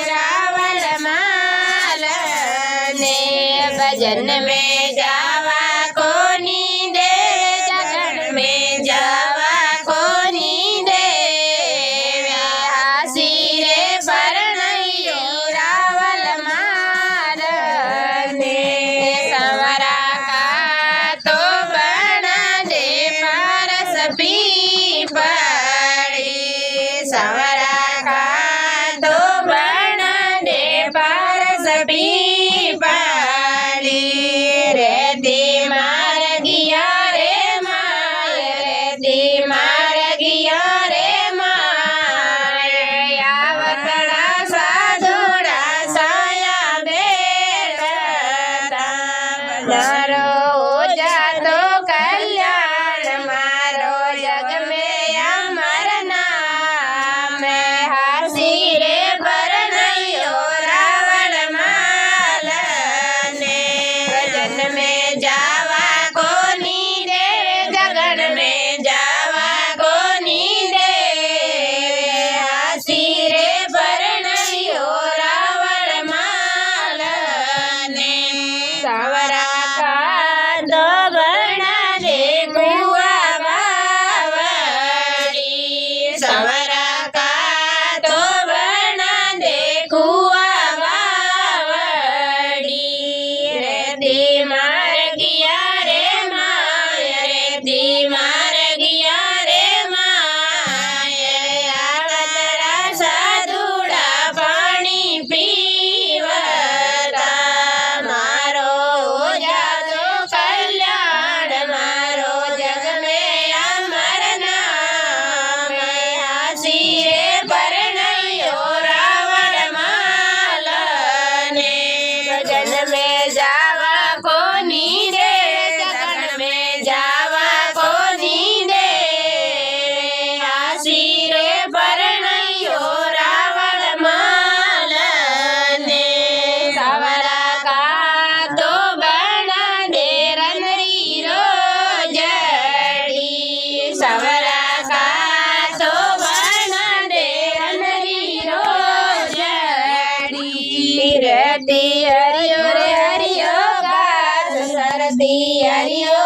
रावल माल ने भजन में जावा कोनी दे जगन में जावा कोनी दे व्यासी रे परणयो रावल माल ने संवरा का तो बना दे पारस पीपड़ी संवरा का तो बना दे पारस पीपड़ी रे दी मार गिया रे माय रे दी मार गिया रे माय आवतड़ा साधुड़ा साया बेटा मारो जातो कल्याण मारो जग में अमर नाम हासी रे परणयो रावण माल ने भजन में जावा कोनी दे जगन में जावा कोनी दे हासी रे परणयो रावण माल ने सावरा का दो बना दे कुआ बावड़ी सावरा का तो बना दे कुआ बावड़ी रे दी मार गिया रे माय रे दी मार गिया रे माय आवतड़ा साधुड़ा पानी पीवता मारो जातो कल्याण मारो जग में अमर नाम हासी रे परणयो रावण माल ने भजन में जावा कोनी दे जगन में जावा कोनी दे हासी रे परणयो रावण माल ने सावरा का तो बना दे रनरी रोजड़ी सावरा का तो बना दे रनरी रोजड़ी रति हरियो रे हरियो गास सरती हरियो